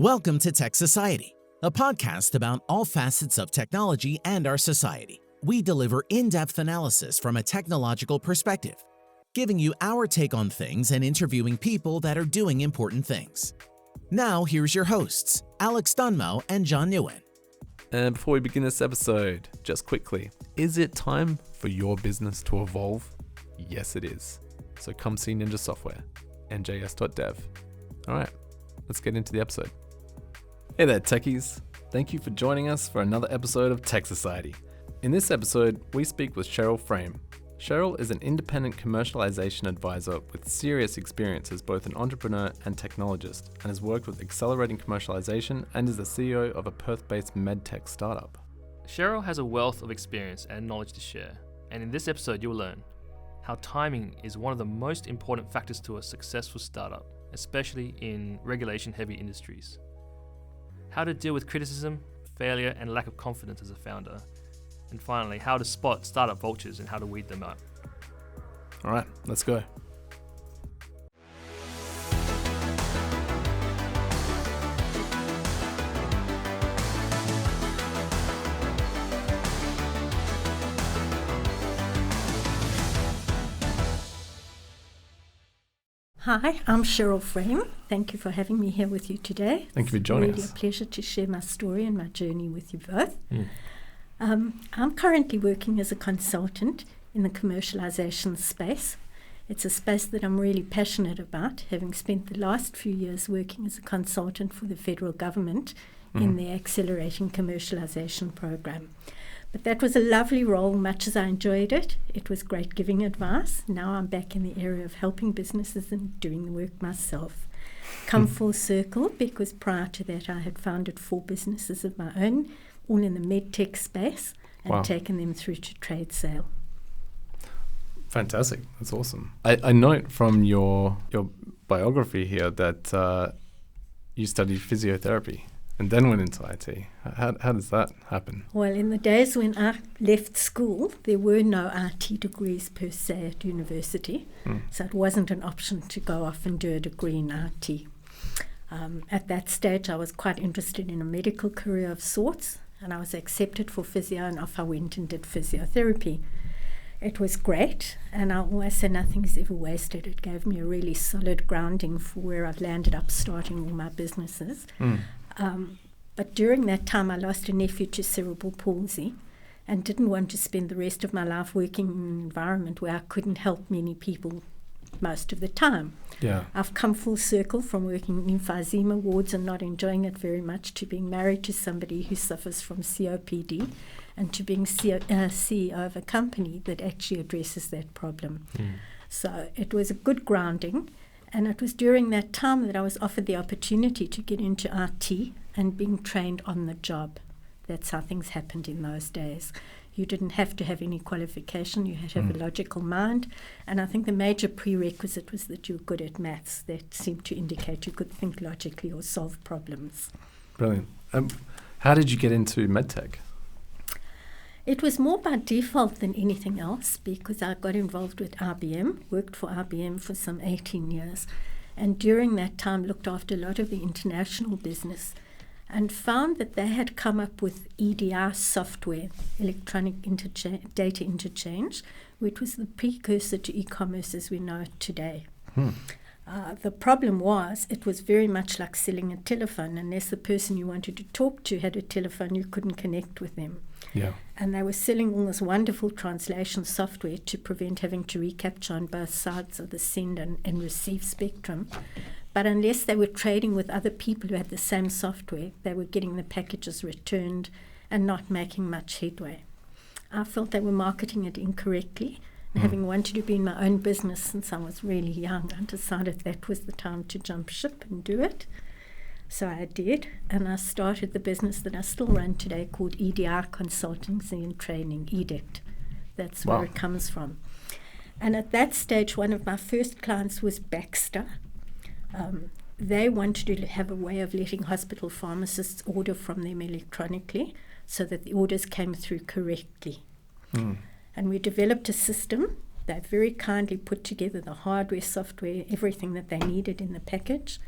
Welcome to Tech Society, a podcast about all facets of technology and our society. We deliver in-depth analysis from a technological perspective, giving you our take on things and interviewing people that are doing important things. Now, here's your hosts, Alex Dunmo and John Nguyen. And before we begin this episode, just quickly, is it time for your business to evolve? Yes, it is. So come see Ninja Software, njs.dev. All right, let's get into the episode. Hey there, techies. Thank you for joining us for another episode of Tech Society. In this episode, we speak with Sheryl Frame. Cheryl is an independent commercialization advisor with serious experience as both an entrepreneur and technologist, and has worked with accelerating commercialization and is the CEO of a Perth-based Medtech startup. Cheryl has a wealth of experience and knowledge to share, and in this episode you'll learn how timing is one of the most important factors to a successful startup, especially in regulation-heavy industries. How to deal with criticism, failure, and lack of confidence as a founder. And finally, how to spot startup vultures and how to weed them out. All right, let's go. Hi, I'm Sheryl Frame. Thank you for having me here with you today. Thank you for joining us. It's really a pleasure to share my story and my journey with you both. I'm currently working as a consultant in the commercialization space. It's a space that I'm really passionate about, having spent the last few years working as a consultant for the federal government in their Accelerating Commercialization program. But that was a lovely role, much as I enjoyed it. It was great giving advice. Now I'm back in the area of helping businesses and doing the work myself. Come full circle, because prior to that I had founded 4 businesses of my own, all in the Medtech space, and taken them through to trade sale. Fantastic. That's awesome. I note from your biography here that you studied physiotherapy and then went into IT. How does that happen? Well, in the days when I left school, there were no IT degrees per se at university, so it wasn't an option to go off and do a degree in IT. At that stage, I was quite interested in a medical career of sorts, and I was accepted for physio, and off I went and did physiotherapy. It was great, and I always say nothing is ever wasted. It gave me a really solid grounding for where I've landed up starting all my businesses. But during that time, I lost a nephew to cerebral palsy and didn't want to spend the rest of my life working in an environment where I couldn't help many people most of the time. Yeah. I've come full circle from working in emphysema wards and not enjoying it very much to being married to somebody who suffers from COPD and to being CEO of a company that actually addresses that problem. So it was a good grounding. And it was during that time that I was offered the opportunity to get into IT and being trained on the job. That's how things happened in those days. You didn't have to have any qualification. You had to have a logical mind. And I think the major prerequisite was that you were good at maths. That seemed to indicate you could think logically or solve problems. Brilliant. How did you get into Medtech? It was more by default than anything else, because I got involved with IBM, worked for IBM for some 18 years, and during that time looked after a lot of the international business and found that they had come up with EDI software, electronic data interchange, which was the precursor to e-commerce as we know it today. The problem was it was very much like selling a telephone. Unless the person you wanted to talk to had a telephone, you couldn't connect with them. Yeah. And they were selling all this wonderful translation software to prevent having to recapture on both sides of the send and receive spectrum. But unless they were trading with other people who had the same software, they were getting the packages returned and not making much headway. I felt they were marketing it incorrectly. And having wanted to be in my own business since I was really young, I decided that was the time to jump ship and do it. So I did, and I started the business that I still run today called EDI Consultancy and Training, EDICT. That's where it comes from. And at that stage, one of my first clients was Baxter. They wanted to have a way of letting hospital pharmacists order from them electronically so that the orders came through correctly. And we developed a system. They very kindly put together the hardware, software, everything that they needed in the package.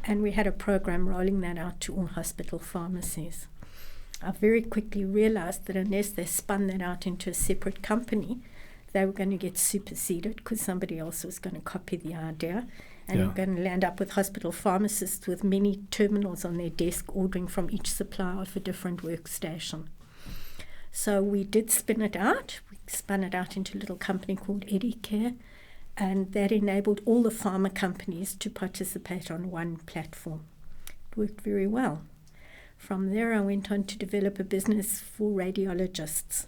And we had a program rolling that out to all hospital pharmacies. I very quickly realized that unless they spun that out into a separate company, they were going to get superseded because somebody else was going to copy the idea. And Yeah. we're going to land up with hospital pharmacists with many terminals on their desk ordering from each supplier of a different workstation. So we did spin it out. We spun it out into a little company called Medicare, and that enabled all the pharma companies to participate on one platform. It worked very well. From there, I went on to develop a business for radiologists.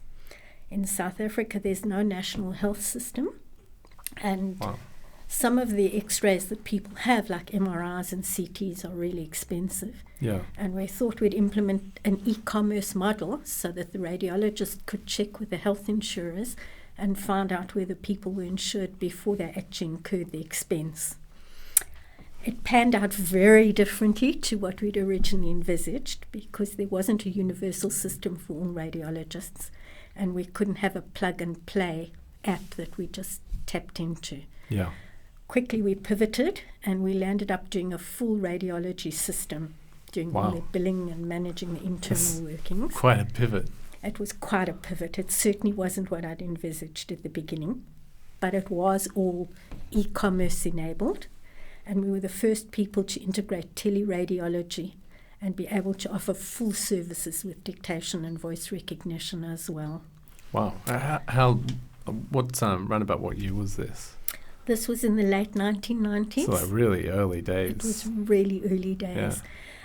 In South Africa, there's no national health system, and Wow. some of the x-rays that people have, like MRIs and CTs, are really expensive. Yeah. And we thought we'd implement an e-commerce model so that the radiologist could check with the health insurers and find out whether people were insured before they actually incurred the expense. It panned out very differently to what we'd originally envisaged because there wasn't a universal system for all radiologists, and we couldn't have a plug-and-play app that we just tapped into. Yeah. Quickly we pivoted and we landed up doing a full radiology system, doing all Wow. the billing and managing the internal That's workings. Quite a pivot. It was quite a pivot. It certainly wasn't what I'd envisaged at the beginning, but it was all e-commerce enabled, and we were the first people to integrate teleradiology and be able to offer full services with dictation and voice recognition as well. Wow. Roundabout what year was this? This was in the late 1990s. So like really early days. It was really early days. Yeah.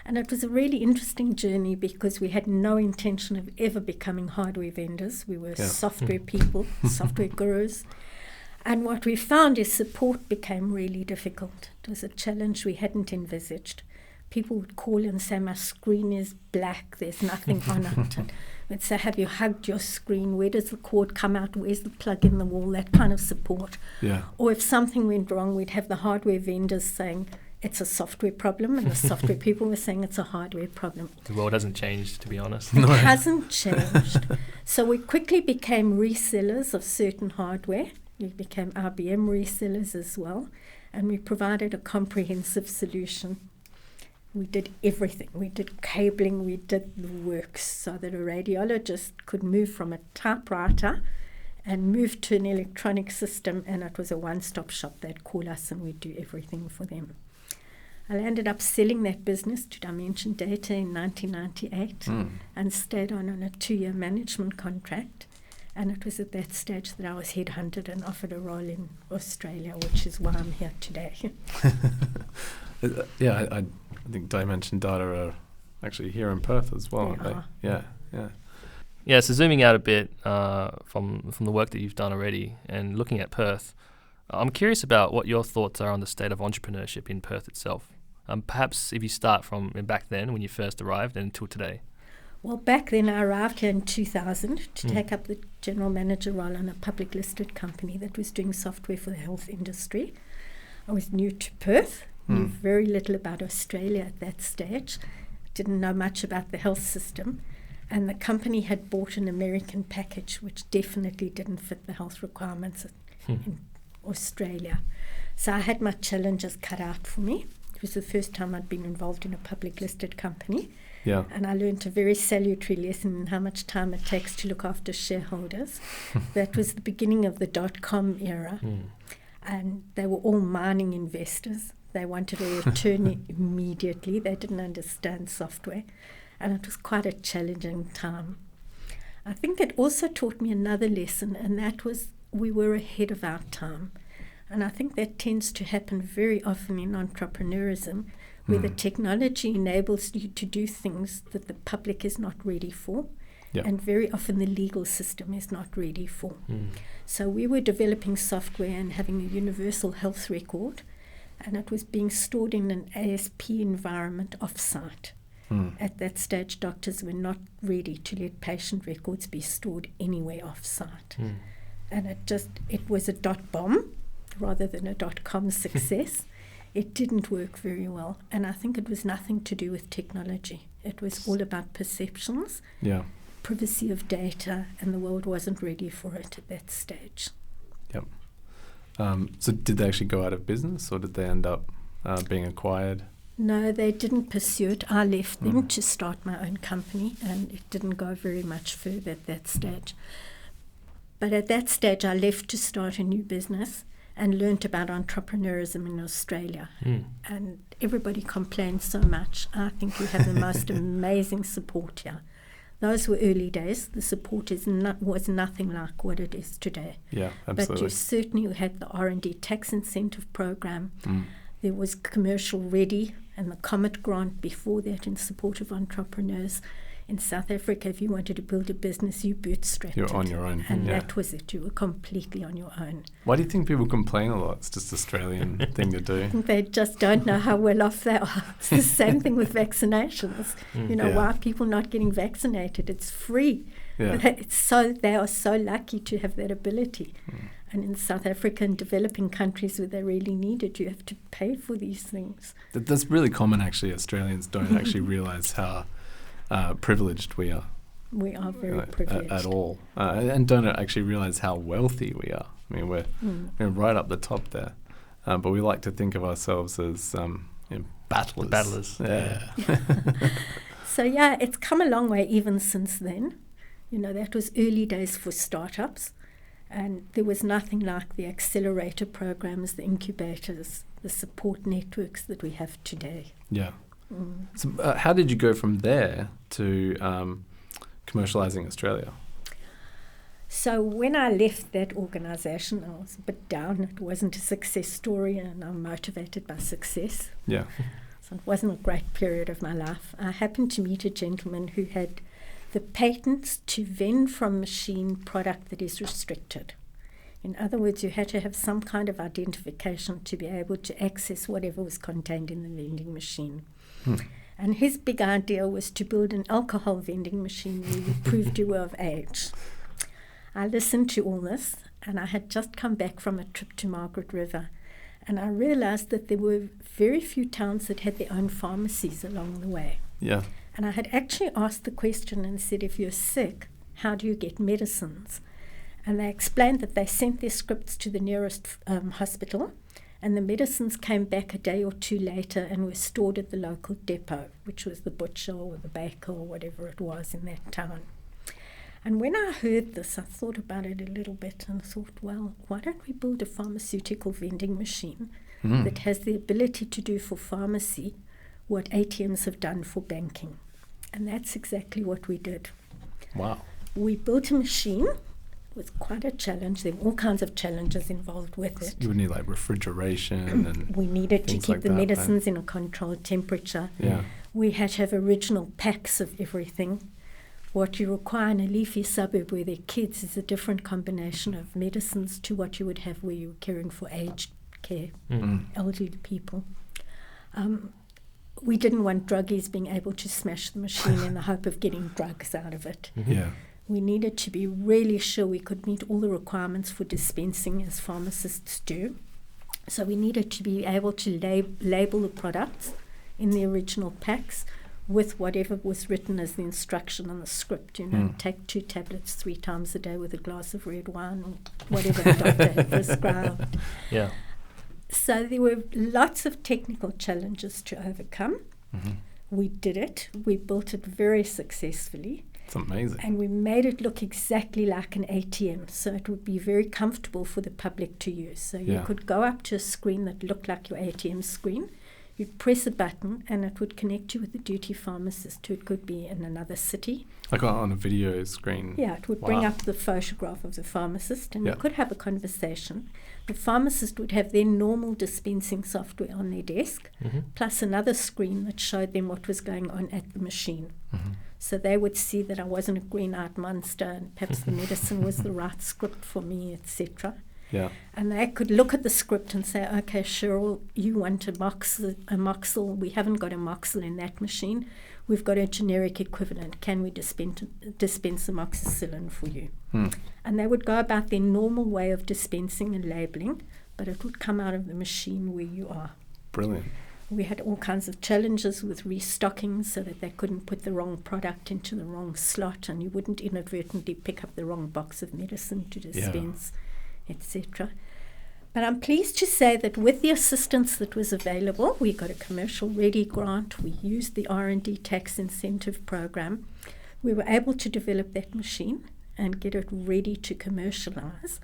And it was a really interesting journey because we had no intention of ever becoming hardware vendors. We were Yeah. software people, software gurus. And what we found is support became really difficult. It was a challenge we hadn't envisaged. People would call and say, my screen is black, there's nothing on it. And we'd say, have you hugged your screen? Where does the cord come out? Where's the plug in the wall? That kind of support. Yeah. Or if something went wrong, we'd have the hardware vendors saying, it's a software problem, and the software people were saying it's a hardware problem. The world hasn't changed, to be honest. It hasn't changed. So we quickly became resellers of certain hardware. We became IBM resellers as well, and we provided a comprehensive solution. We did everything. We did cabling, we did the works, so that a radiologist could move from a typewriter and move to an electronic system, and it was a one-stop shop. They'd call us and we'd do everything for them. I ended up selling that business to Dimension Data in 1998 and stayed on a 2-year management contract. And it was at that stage that I was headhunted and offered a role in Australia, which is why I'm here today. Yeah, I think Dimension Data are actually here in Perth as well, aren't They they? are. Yeah, yeah. Yeah, so zooming out a bit from the work that you've done already and looking at Perth, I'm curious about what your thoughts are on the state of entrepreneurship in Perth itself. Perhaps if you start from back then when you first arrived and until today. Well, back then I arrived here in 2000 to take up the general manager role in a public listed company that was doing software for the health industry. I was new to Perth, knew very little about Australia at that stage, didn't know much about the health system, and the company had bought an American package which definitely didn't fit the health requirements in Australia. So I had my challenges cut out for me. It was the first time I'd been involved in a public listed company. Yeah. And I learned a very salutary lesson in how much time it takes to look after shareholders. That was the beginning of the dot-com era. And they were all mining investors. They wanted a return immediately. They didn't understand software. And it was quite a challenging time. I think it also taught me another lesson, and that was we were ahead of our time. And I think that tends to happen very often in entrepreneurism, where the technology enables you to do things that the public is not ready for, and very often the legal system is not ready for. So we were developing software and having a universal health record, and it was being stored in an ASP environment off-site. At that stage, doctors were not ready to let patient records be stored anywhere off-site. And it was a dot-bomb rather than a dot-com success. It didn't work very well, and I think it was nothing to do with technology. It was all about perceptions, privacy of data, and the world wasn't ready for it at that stage. Yep. So did they actually go out of business, or did they end up being acquired? No, they didn't pursue it. I left them to start my own company, and it didn't go very much further at that stage. But at that stage, I left to start a new business and learnt about entrepreneurism in Australia. And everybody complains so much. I think you have the most amazing support here. Those were early days. The support was nothing like what it is today. Yeah, absolutely. But you certainly had the R&D tax incentive program. There was Commercial Ready and the Comet grant before that in support of entrepreneurs. In South Africa, if you wanted to build a business, you bootstrapped You're it. on your own. And that was it. You were completely on your own. Why do you think people complain a lot? It's just an Australian thing to do. I think they just don't know how well off they are. It's the same thing with vaccinations. You know, why are people not getting vaccinated? It's free. Yeah. They are so lucky to have that ability. And in South Africa and developing countries where they really need it, you have to pay for these things. That's really common, actually. Australians don't actually realise how privileged we are. We are very privileged. At all. And don't actually realise how wealthy we are. I mean, we're right up the top there. But we like to think of ourselves as battlers. Battlers. Yeah. So, yeah, it's come a long way even since then. You know, that was early days for startups. And there was nothing like the accelerator programs, the incubators, the support networks that we have today. Yeah. So how did you go from there to Commercialising Australia? So when I left that organisation, I was a bit down. It wasn't a success story, and I'm motivated by success. Yeah. So it wasn't a great period of my life. I happened to meet a gentleman who had the patents to vend from machine product that is restricted. In other words, you had to have some kind of identification to be able to access whatever was contained in the vending machine. And his big idea was to build an alcohol vending machine where you proved you were of age. I listened to all this, and I had just come back from a trip to Margaret River, and I realized that there were very few towns that had their own pharmacies along the way. Yeah. And I had actually asked the question and said, if you're sick, how do you get medicines? And they explained that they sent their scripts to the nearest hospital, and the medicines came back a day or two later and were stored at the local depot, which was the butcher or the baker or whatever it was in that town. And when I heard this, I thought about it a little bit and thought, well, why don't we build a pharmaceutical vending machine that has the ability to do for pharmacy what ATMs have done for banking? And that's exactly what we did. Wow. We built a machine. It was quite a challenge. There were all kinds of challenges involved with it. You would need like refrigeration and we needed to things keep like the that, medicines in a controlled temperature. Yeah. We had to have original packs of everything. What you require in a leafy suburb where there are kids is a different combination of medicines to what you would have where you were caring for aged care, elderly people. We didn't want druggies being able to smash the machine in the hope of getting drugs out of it. Yeah. We needed to be really sure we could meet all the requirements for dispensing as pharmacists do. So we needed to be able to label the products in the original packs with whatever was written as the instruction on the script. You know, take 2 tablets 3 times a day with a glass of red wine or whatever the doctor had prescribed. Yeah. So there were lots of technical challenges to overcome. We did it. We built it very successfully. It's amazing. And we made it look exactly like an ATM, so it would be very comfortable for the public to use. So you could go up to a screen that looked like your ATM screen. You'd press a button and it would connect you with the duty pharmacist who could be in another city. Like on a video screen? Yeah, it would bring up the photograph of the pharmacist and you could have a conversation. The pharmacist would have their normal dispensing software on their desk, plus another screen that showed them what was going on at the machine. So they would see that I wasn't a green-eyed monster and perhaps the medicine was the right script for me, etc. Yeah. And they could look at the script and say, okay, Cheryl, you want a Moxil. We haven't got a Moxil in that machine. We've got a generic equivalent. Can we dispense amoxicillin for you? And they would go about their normal way of dispensing and labeling, but it would come out of the machine where you are. Brilliant. We had all kinds of challenges with restocking so that they couldn't put the wrong product into the wrong slot and you wouldn't inadvertently pick up the wrong box of medicine to dispense, etc. But I'm pleased to say that with the assistance that was available, we got a commercial ready grant, we used the R&D tax incentive program, we were able to develop that machine and get it ready to commercialize,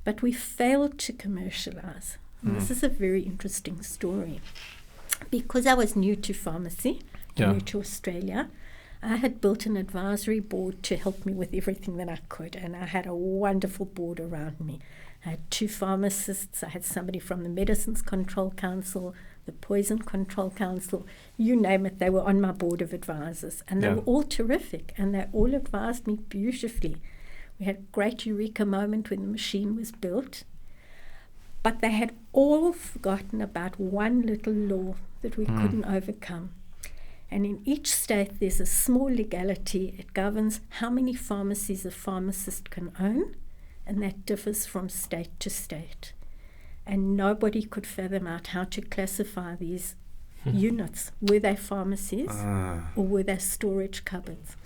but we failed to commercialize. And this is a very interesting story. Because I was new to pharmacy, new to Australia, I had built an advisory board to help me with everything that I could, and I had a wonderful board around me. I had 2 pharmacists, I had somebody from the Medicines Control Council, the Poison Control Council, you name it, they were on my board of advisors. And they were all terrific, and they all advised me beautifully. We had a great eureka moment when the machine was built. But they had all forgotten about one little law that we couldn't overcome. And in each state, there's a small legality. It governs how many pharmacies a pharmacist can own, and that differs from state to state. And nobody could fathom out how to classify these units. Were they pharmacies or were they storage cupboards?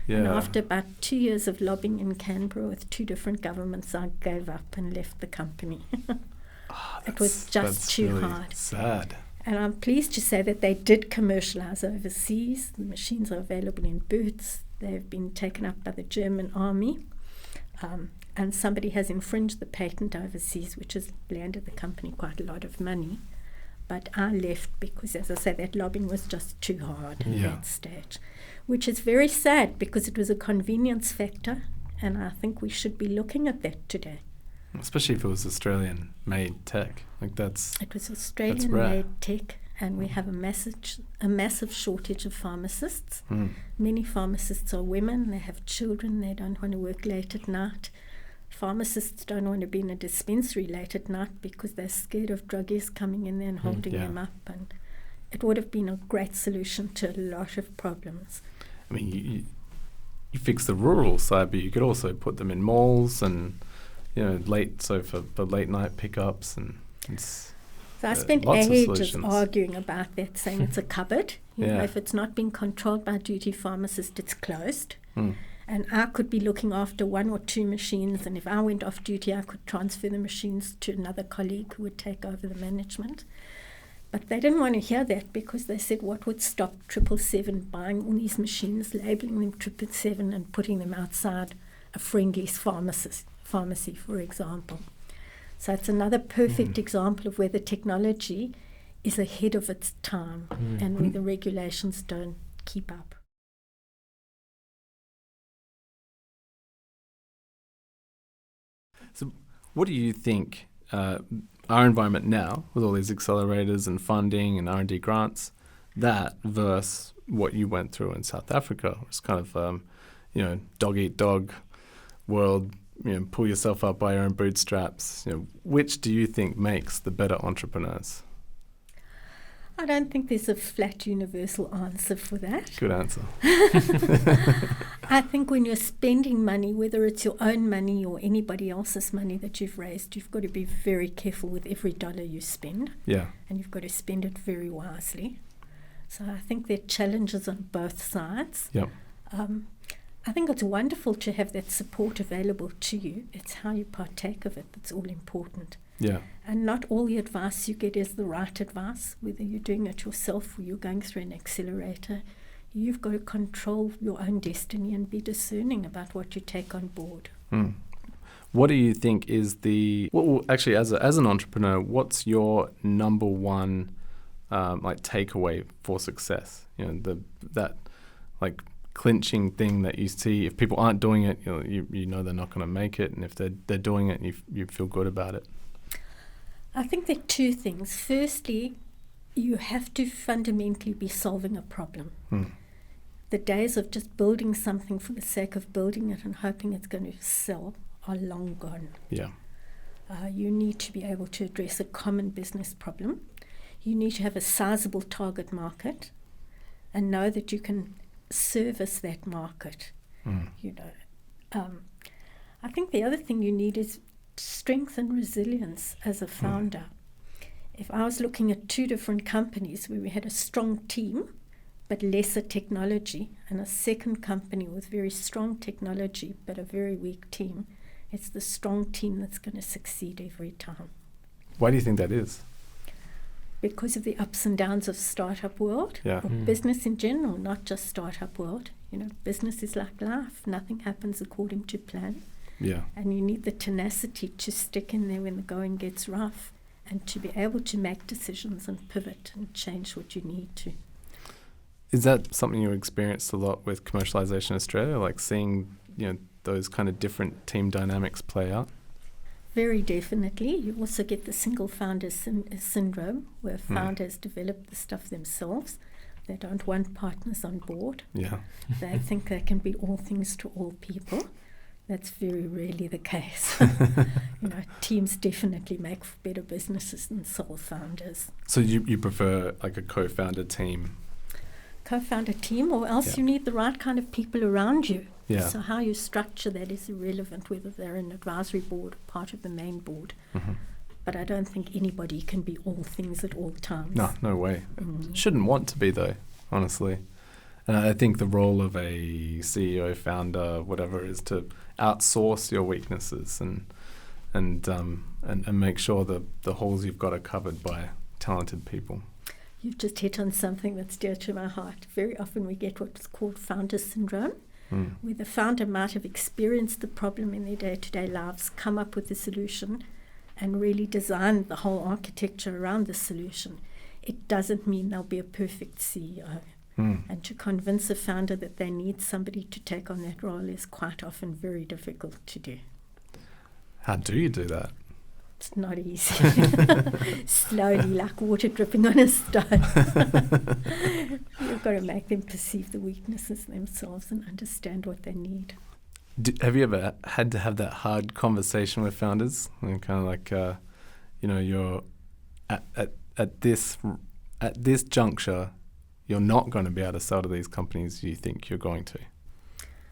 And after about 2 years of lobbying in Canberra with 2 different governments, I gave up and left the company. It was just too really hard. Sad. And I'm pleased to say that they did commercialize overseas. The machines are available in Boots. They've been taken up by the German army. And somebody has infringed the patent overseas, which has landed the company quite a lot of money. But I left because, as I say, that lobbying was just too hard at that stage, which is very sad because it was a convenience factor, and I think we should be looking at that today. Especially if it was Australian-made tech. It was Australian-made tech, and we have a massive shortage of pharmacists. Many pharmacists are women, they have children, they don't want to work late at night. Pharmacists don't want to be in a dispensary late at night because they're scared of druggies coming in there and holding them up. And it would have been a great solution to a lot of problems. I mean, you fix the rural side, but you could also put them in malls and, for late night pickups. And so I spent ages arguing about that, saying it's a cupboard. If it's not being controlled by a duty pharmacist, it's closed. And I could be looking after 1 or 2 machines, and if I went off duty, I could transfer the machines to another colleague who would take over the management. But they didn't want to hear that because they said, what would stop 777 buying all these machines, labeling them 777 and putting them outside a friendly's pharmacy, for example. So it's another perfect example of where the technology is ahead of its time and where the regulations don't keep up. So what do you think our environment now, with all these accelerators and funding and R&D grants, that versus what you went through in South Africa? It's kind of, dog-eat-dog world, pull yourself up by your own bootstraps. Which do you think makes the better entrepreneurs? I don't think there's a flat universal answer for that. Good answer. I think when you're spending money, whether it's your own money or anybody else's money that you've raised, you've got to be very careful with every dollar you spend. Yeah. And you've got to spend it very wisely. So I think there are challenges on both sides. Yeah. I think it's wonderful to have that support available to you. It's how you partake of it that's all important. Yeah. And not all the advice you get is the right advice, whether you're doing it yourself or you're going through an accelerator. You've got to control your own destiny and be discerning about what you take on board. What do you think is actually, as an entrepreneur, what's your number one takeaway for success? That clinching thing that you see. If people aren't doing it, you know they're not going to make it, and if they're doing it, you feel good about it. I think there are 2 things. Firstly, you have to fundamentally be solving a problem. The days of just building something for the sake of building it and hoping it's going to sell are long gone. Yeah. You need to be able to address a common business problem. You need to have a sizable target market and know that you can service that market. I think the other thing you need is strength and resilience as a founder. If I was looking at 2 different companies where we had a strong team but lesser technology, and a second company with very strong technology but a very weak team, it's the strong team that's going to succeed every time. Why do you think that is? Because of the ups and downs of startup world, Yeah. or business in general, not just startup world. Business is like life. Nothing happens according to plan. Yeah. And you need the tenacity to stick in there when the going gets rough and to be able to make decisions and pivot and change what you need to. Is that something you experienced a lot with Commercialisation Australia, like seeing, those kind of different team dynamics play out? Very definitely. You also get the single founder syndrome, where founders develop the stuff themselves. They don't want partners on board. Yeah. They think they can be all things to all people. That's very rarely the case. Teams definitely make better businesses than sole founders. So you prefer like a co-founder team? Co-founder team, or else you need the right kind of people around you. Yeah. So how you structure that is irrelevant, whether they're an advisory board or part of the main board. Mm-hmm. But I don't think anybody can be all things at all times. No way. Shouldn't want to be though, honestly. And I think the role of a CEO, founder, whatever, is to outsource your weaknesses and make sure the holes you've got are covered by talented people. You've just hit on something that's dear to my heart. Very often we get what's called founder syndrome, where the founder might have experienced the problem in their day-to-day lives, come up with the solution, and really design the whole architecture around the solution. It doesn't mean they'll be a perfect CEO. And to convince a founder that they need somebody to take on that role is quite often very difficult to do. How do you do that? It's not easy. Slowly, like water dripping on a stone. You've got to make them perceive the weaknesses themselves and understand what they need. Have you ever had to have that hard conversation with founders? And kind of like, you're at this juncture, you're not going to be able to sell to these companies you think you're going to.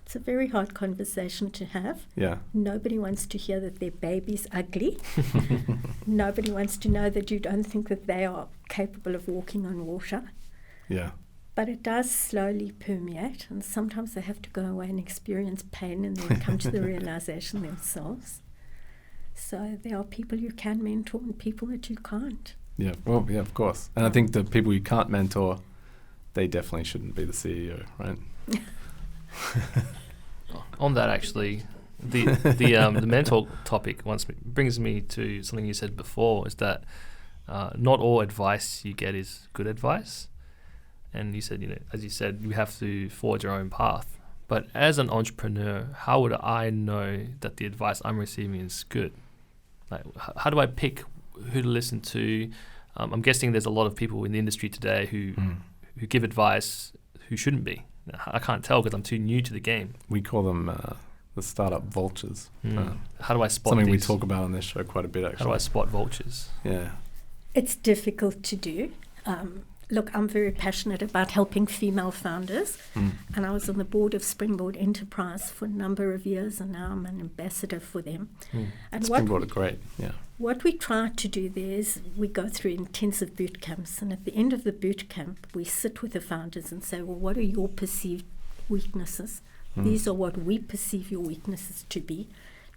It's a very hard conversation to have. Yeah. Nobody wants to hear that their baby's ugly. Nobody wants to know that you don't think that they are capable of walking on water. Yeah. But it does slowly permeate, and sometimes they have to go away and experience pain and then come to the realization themselves. So there are people you can mentor and people that you can't. Yeah, well, yeah, of course. And I think the people you can't mentor, they definitely shouldn't be the CEO, right? On that, actually, the mentor topic brings me to something you said before, is that not all advice you get is good advice. And you said, as you said, you have to forge your own path. But as an entrepreneur, how would I know that the advice I'm receiving is good? Like, how do I pick who to listen to? I'm guessing there's a lot of people in the industry today who give advice who shouldn't be. I can't tell because I'm too new to the game. We call them the startup vultures. How do I spot something these? we talk about on this show quite a bit, actually. How do I spot vultures? Yeah. It's difficult to do. Look, I'm very passionate about helping female founders, and I was on the board of Springboard Enterprise for a number of years, and now I'm an ambassador for them. And Springboard are great, yeah. What we try to do there is we go through intensive boot camps, and at the end of the boot camp, we sit with the founders and say, well, what are your perceived weaknesses? These are what we perceive your weaknesses to be.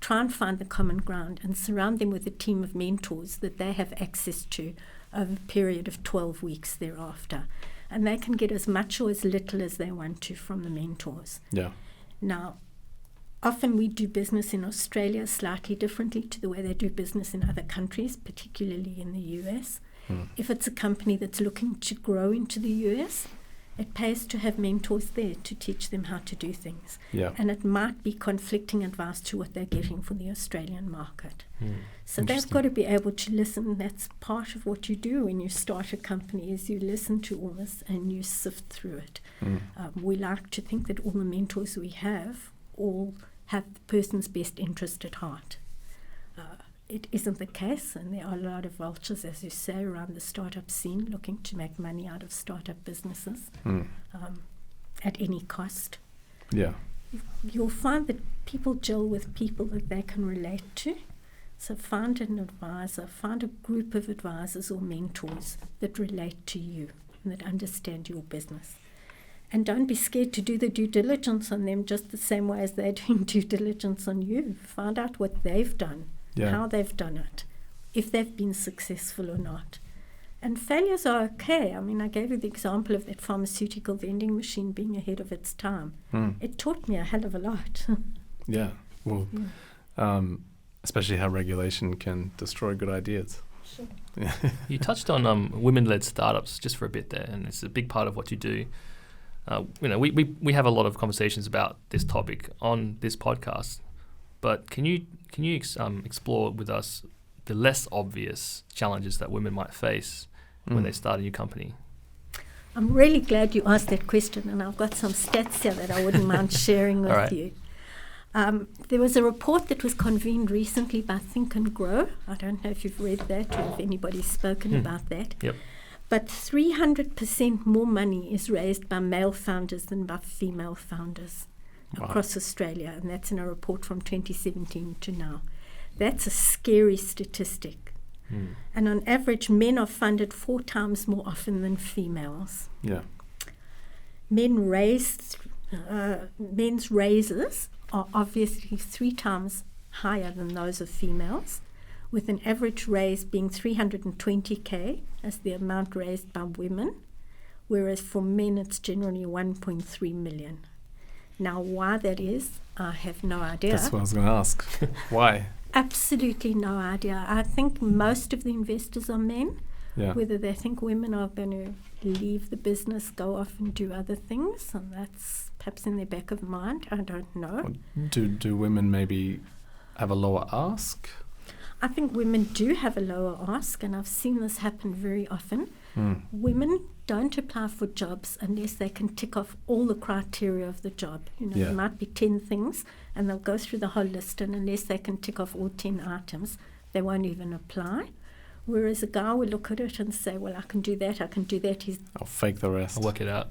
Try and find the common ground and surround them with a team of mentors that they have access to over a period of 12 weeks thereafter. And they can get as much or as little as they want to from the mentors. Yeah. Now, often we do business in Australia slightly differently to the way they do business in other countries, particularly in the US. If it's a company that's looking to grow into the US, it pays to have mentors there to teach them how to do things. Yeah. And it might be conflicting advice to what they're getting from the Australian market. So they've got to be able to listen. That's part of what you do when you start a company, is you listen to all this and you sift through it. We like to think that all the mentors we have all have the person's best interest at heart. It isn't the case, and there are a lot of vultures, as you say, around the startup scene looking to make money out of startup businesses at any cost. Yeah. You'll find that people gel with people that they can relate to. So find an advisor, find a group of advisors or mentors that relate to you and that understand your business. And don't be scared to do the due diligence on them just the same way as they're doing due diligence on you. Find out what they've done, how they've done it, if they've been successful or not. And failures are okay. I mean, I gave you the example of that pharmaceutical vending machine being ahead of its time. It taught me a hell of a lot. Yeah. Well, especially how regulation can destroy good ideas. Sure. Yeah. You touched on women-led startups just for a bit there, and it's a big part of what you do. We have a lot of conversations about this topic on this podcast, but can you explore with us the less obvious challenges that women might face when they start a new company? I'm really glad you asked that question, and I've got some stats here that I wouldn't mind sharing with right. you. There was a report that was convened recently by Think and Grow. I don't know if you've read that or if anybody's spoken about that. Yep. But 300% more money is raised by male founders than by female founders across Australia, and that's in a report from 2017 to now. That's a scary statistic. And on average, men are funded 4 times more often than females. Yeah. Men's raises are obviously 3 times higher than those of females, with an average raise being 320K as the amount raised by women, whereas for men it's generally 1.3 million. Now, why that is, I have no idea. That's what I was going to ask. Why? Absolutely no idea. I think most of the investors are men. Yeah. Whether they think women are going to leave the business, go off and do other things, and that's perhaps in their back of mind, I don't know. Do women maybe have a lower ask? I think women do have a lower ask, and I've seen this happen very often. Women don't apply for jobs unless they can tick off all the criteria of the job. There might be 10 things, and they'll go through the whole list, and unless they can tick off all 10 items, they won't even apply. Whereas a guy will look at it and say, well, I can do that. I'll fake the rest. I'll work it out.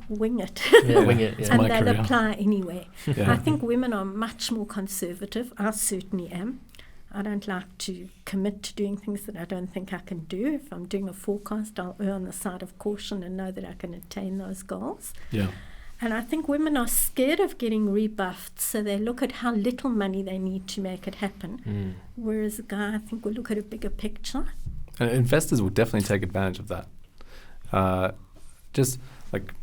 Wing it. Wing it. It's Yeah. my And they'll career. apply anyway. Yeah. I think women are much more conservative. I certainly am. I don't like to commit to doing things that I don't think I can do. If I'm doing a forecast, I'll err on the side of caution and know that I can attain those goals. Yeah. And I think women are scared of getting rebuffed, so they look at how little money they need to make it happen. Whereas a guy, I think, will look at a bigger picture. And investors will definitely take advantage of that. Just like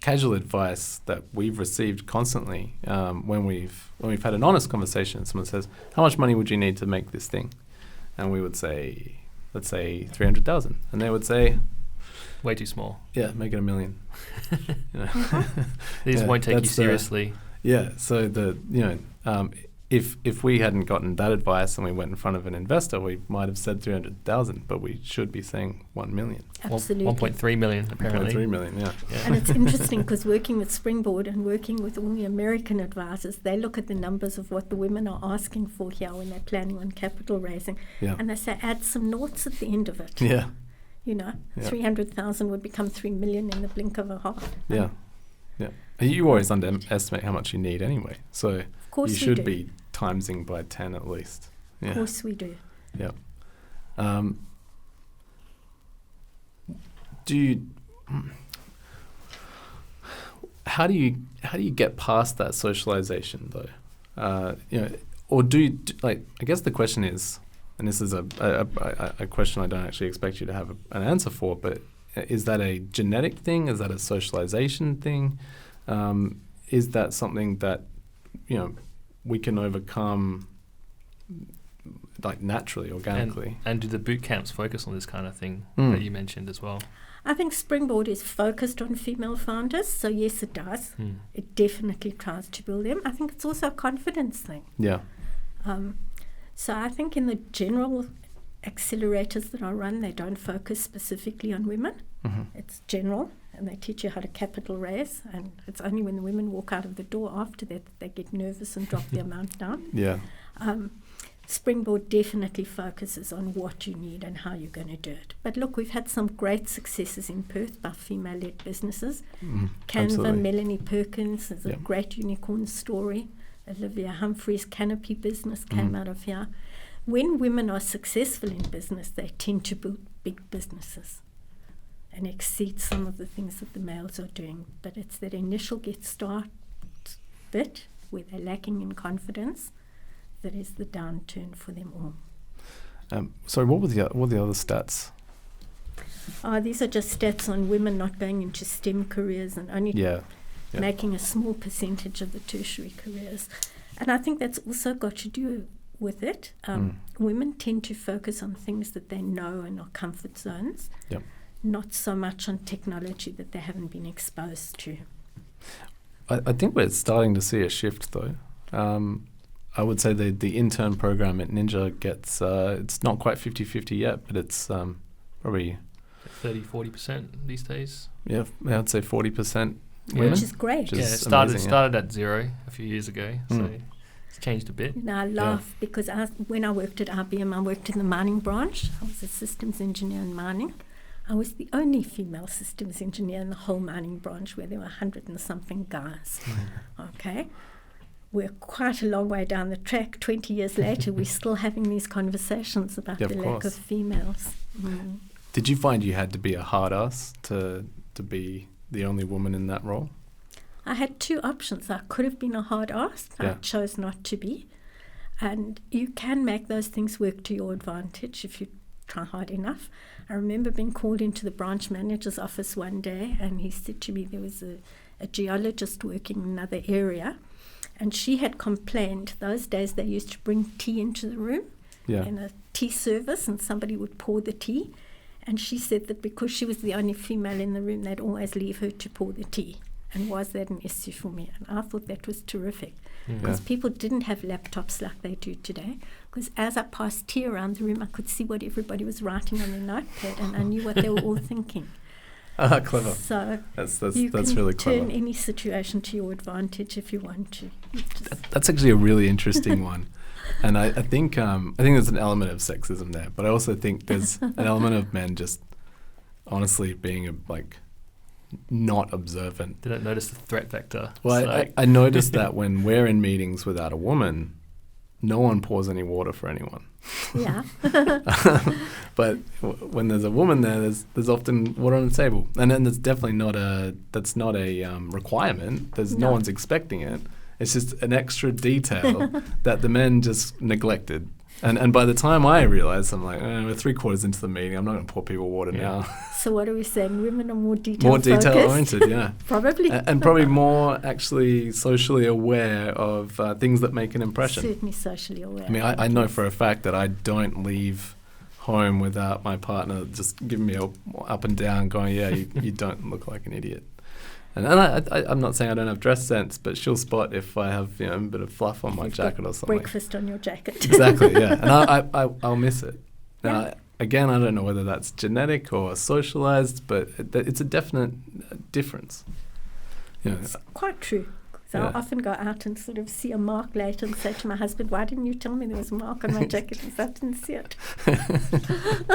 casual advice that we've received constantly when we've had an honest conversation. Someone says, "How much money would you need to make this thing?" And we would say, let's say 300,000, and they would say, Way too small. "Yeah, make it $1 million." These Yeah, won't take you that's, seriously. So if we hadn't gotten that advice and we went in front of an investor, we might have said 300,000, but we should be saying 1 million. Absolutely. 1.3 million, apparently. 1.3 million, yeah. And it's interesting because working with Springboard and working with all the American advisors, they look at the numbers of what the women are asking for here when they're planning on capital raising. Yeah. And they say, add some noughts at the end of it. Yeah. Yeah. 300,000 would become 3 million in the blink of a heart. Yeah. Yeah. You always underestimate how much you need anyway. So Of course you we should do. be timesing by 10 at least. Yeah. Of course we do. Yeah. How do you get past that socialization though? Or I guess the question is, and this is a question I don't actually expect you to have an answer for, but is that a genetic thing? Is that a socialization thing? Is that something that we can overcome like naturally, organically? And do the boot camps focus on this kind of thing that you mentioned as well? I think Springboard is focused on female founders, so yes, it does. It definitely tries to build them. I think it's also a confidence thing. Yeah. So I think in the general accelerators that I run, they don't focus specifically on women. It's general, and they teach you how to capital raise, and it's only when the women walk out of the door after that they get nervous and drop the amount down. Yeah. Springboard definitely focuses on what you need and how you're going to do it. But look, we've had some great successes in Perth by female-led businesses. Canva, absolutely. Melanie Perkins is a great unicorn story. Olivia Humphrey's Canopy business came out of here. When women are successful in business, they tend to build big businesses and exceed some of the things that the males are doing. But it's that initial get start bit where they're lacking in confidence that is the downturn for them all. Sorry, what were the other stats? These are just stats on women not going into STEM careers and only making a small percentage of the tertiary careers. And I think that's also got to do with it. Women tend to focus on things that they know and are comfort zones, not so much on technology that they haven't been exposed to. I think we're starting to see a shift, though. I would say the intern program at Ninja gets, it's not quite 50-50 yet, but it's probably 30-40% these days. Yeah, I'd say 40% women. Which is great. It started at 0 a few years ago, so it's changed a bit. Now I laugh because when I worked at IBM, I worked in the mining branch. I was a systems engineer in mining. I was the only female systems engineer in the whole mining branch, where there were 100 and something guys. Okay. We're quite a long way down the track. 20 years later, we're still having these conversations about the lack of females. Did you find you had to be a hard ass to be the only woman in that role? I had two options. I could have been a hard ass. I chose not to be. And you can make those things work to your advantage if you try hard enough. I remember being called into the branch manager's office one day, and he said to me there was a geologist working in another area, and she had complained those days they used to bring tea into the room in a tea service, and somebody would pour the tea. And she said that because she was the only female in the room, they'd always leave her to pour the tea. And was that an issue for me? And I thought that was terrific, because people didn't have laptops like they do today. Because as I passed tea around the room, I could see what everybody was writing on their notepad, and I knew what they were all thinking. Clever. So that's you really can clever. turn any situation to your advantage if you want to. That's actually a really interesting one. And I think there's an element of sexism there, but I also think there's an element of men just honestly being not observant. They don't notice the threat vector. Well, I noticed that when we're in meetings without a woman, no one pours any water for anyone. Yeah. But when there's a woman there, there's often water on the table, and then that's definitely not a requirement. No one's expecting it. It's just an extra detail that the men just neglected. And by the time I realised, I'm like, we're 3/4 into the meeting. I'm not going to pour people water now. So what are we saying? Women are more detail More detail-oriented, yeah. Probably. And probably more actually socially aware of things that make an impression. Certainly socially aware. I mean, I know for a fact that I don't leave home without my partner just giving me a up and down going, you don't look like an idiot. And I'm not saying I don't have dress sense, but she'll spot if I have a bit of fluff on my jacket or something. Breakfast on your jacket. Exactly, yeah. And I'll miss it. Now, again, I don't know whether that's genetic or socialized, but it's a definite difference. It's quite true. So I often go out and sort of see a mark later and say to my husband, why didn't you tell me there was a mark on my jacket? Because I didn't see it.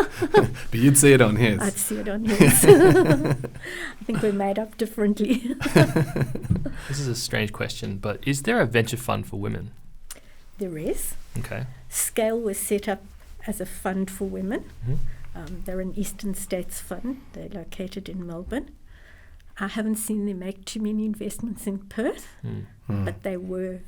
But you'd see it on his. I'd see it on his. I think we're made up differently. This is a strange question, but is there a venture fund for women? There is. Okay. Scale was set up as a fund for women. They're an Eastern States fund. They're located in Melbourne. I haven't seen them make too many investments in Perth, but they were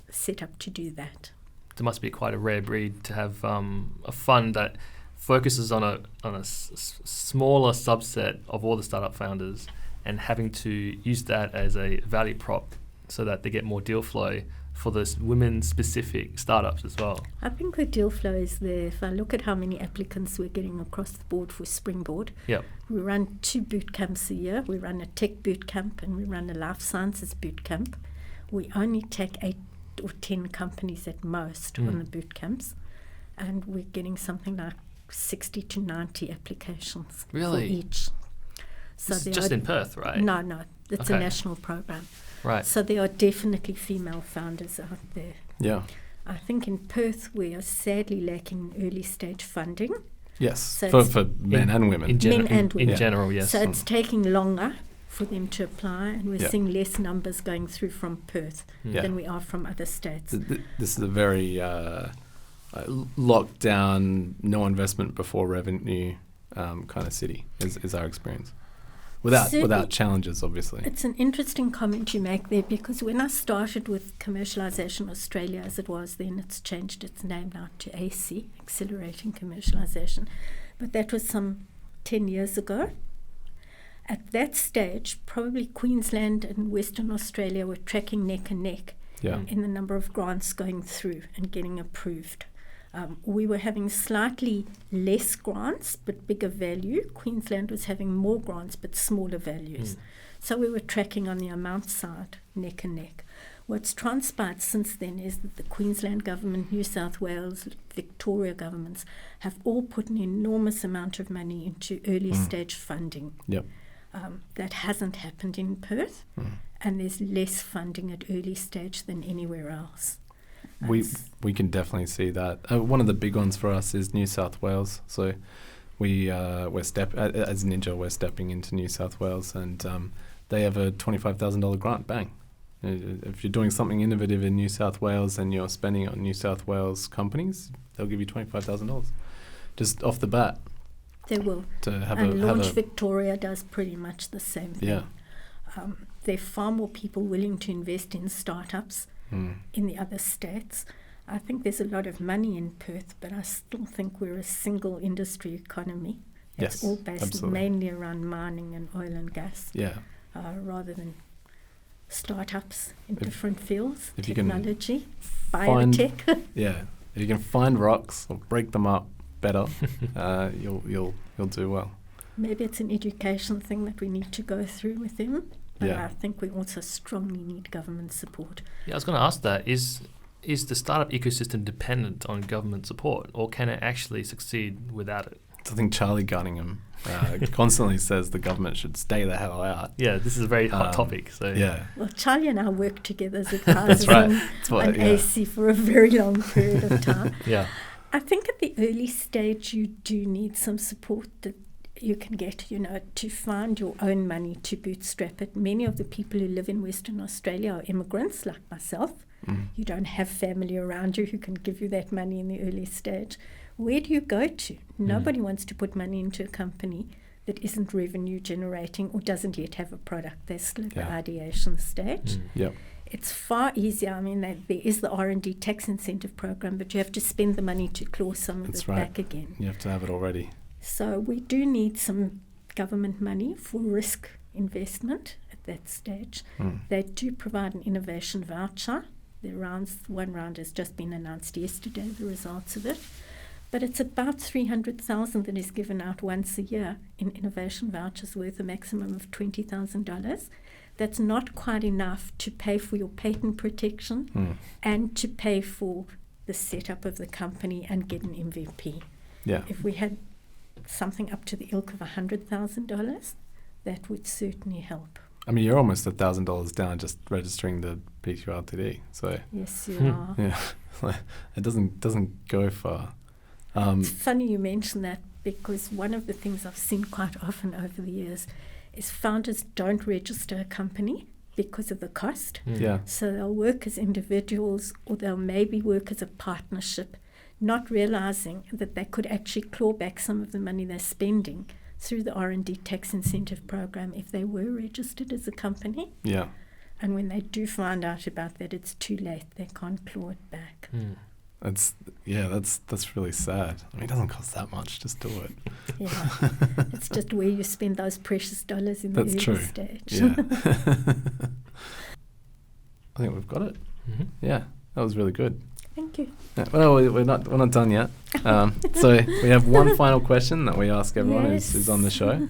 set up to do that. There must be quite a rare breed to have a fund that focuses on a smaller subset of all the startup founders, and having to use that as a value prop so that they get more deal flow for those women-specific startups as well. I think the deal flow is there. If I look at how many applicants we're getting across the board for Springboard, we run 2 boot camps a year. We run a tech boot camp and we run a life sciences boot camp. We only take 8 or 10 companies at most on the boot camps, and we're getting something like 60 to 90 applications for each. So it's just in Perth, right? No, it's a national program. Right. So there are definitely female founders out there. Yeah. I think in Perth we are sadly lacking early stage funding. Yes, So for men and women. Men and women. In general, yes. So it's taking longer for them to apply, and we're seeing less numbers going through from Perth than we are from other states. This is a very locked down, no investment before revenue kind of city, is our experience. without challenges, obviously. It's an interesting comment you make there, because when I started with Commercialisation Australia, as it was then, it's changed its name now to AC, Accelerating Commercialisation, but that was some 10 years ago. At that stage, probably Queensland and Western Australia were tracking neck and neck in the number of grants going through and getting approved. We were having slightly less grants but bigger value. Queensland was having more grants but smaller values. So we were tracking on the amount side, neck and neck. What's transpired since then is that the Queensland government, New South Wales, Victoria governments have all put an enormous amount of money into early stage funding. Yep. That hasn't happened in Perth, and there's less funding at early stage than anywhere else. We can definitely see that. One of the big ones for us is New South Wales. So we're as Ninja, we're stepping into New South Wales, and they have a $25,000 grant. Bang! If you're doing something innovative in New South Wales and you're spending on New South Wales companies, they'll give you $25,000 just off the bat. They will. And Launch Victoria does pretty much the same thing. Yeah. There are far more people willing to invest in startups in the other states. I think there's a lot of money in Perth, but I still think we're a single industry economy. It's all based mainly around mining and oil and gas, rather than startups in different fields, technology, biotech. If you can find rocks or break them up better, you'll do well. Maybe it's an education thing that we need to go through with them. But I think we also strongly need government support. Yeah, I was going to ask that. Is the startup ecosystem dependent on government support, or can it actually succeed without it? I think Charlie Gunningham constantly says the government should stay the hell out. Yeah, this is a very hot topic. So Well, Charlie and I worked together as advisors on AC for a very long period of time. I think at the early stage you do need some support that you can get, to find your own money to bootstrap it. Many of the people who live in Western Australia are immigrants like myself. You don't have family around you who can give you that money in the early stage. Where do you go to? Nobody wants to put money into a company that isn't revenue generating or doesn't yet have a product. They're still at the ideation stage. It's far easier. I mean, there is the R&D tax incentive program, but you have to spend the money to claw some of it back again. You have to have it already. So we do need some government money for risk investment at that stage. They do provide an innovation voucher. One round has just been announced yesterday, the results of it. But it's about $300,000 that is given out once a year in innovation vouchers worth a maximum of $20,000. That's not quite enough to pay for your patent protection and to pay for the setup of the company and get an MVP. If we had something up to the ilk of $100,000, that would certainly help. I mean, you're almost $1,000 down just registering the PQ Ltd. So yes, you are. It doesn't go far. It's funny you mention that, because one of the things I've seen quite often over the years is founders don't register a company because of the cost. So they'll work as individuals, or they'll maybe work as a partnership, not realizing that they could actually claw back some of the money they're spending through the R&D tax incentive program if they were registered as a company. And when they do find out about that, it's too late. They can't claw it back. That's really sad. I mean, it doesn't cost that much. Just do it. It's just where you spend those precious dollars in the early stage. I think we've got it. Yeah, that was really good. Thank you. Well, we're not done yet. So we have one final question that we ask everyone who's on the show.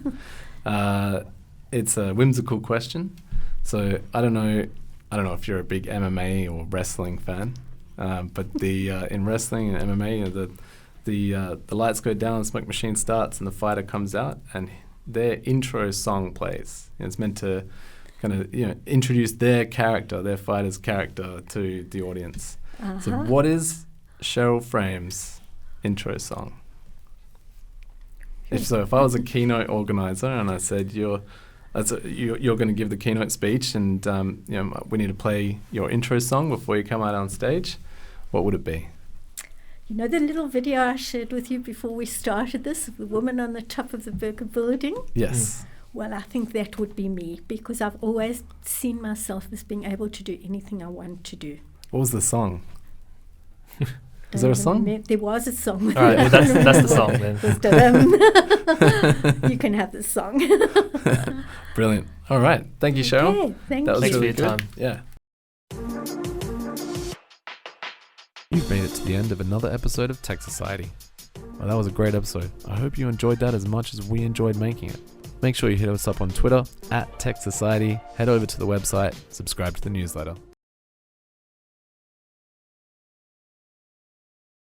It's a whimsical question. So I don't know if you're a big MMA or wrestling fan, but in wrestling and MMA, the lights go down, the smoke machine starts, and the fighter comes out, and their intro song plays. And it's meant to kind of introduce their fighter's character to the audience. So what is Sheryl Frame's intro song? If I was a keynote organizer and I said you're going to give the keynote speech, and we need to play your intro song before you come out on stage, what would it be? You know the little video I shared with you before we started this of the woman on the top of the Burger building? Yes. Well, I think that would be me, because I've always seen myself as being able to do anything I want to do. What was the song? Is there a song? There was a song. All right, well, that's the song then. You can have the song. Brilliant. All right. Thank you, Cheryl. Okay, thank That was Thanks for really your good. time. Yeah. You've made it to the end of another episode of Tech Society. Well, that was a great episode. I hope you enjoyed that as much as we enjoyed making it. Make sure you hit us up on Twitter @Tech Society, head over to the website, subscribe to the newsletter.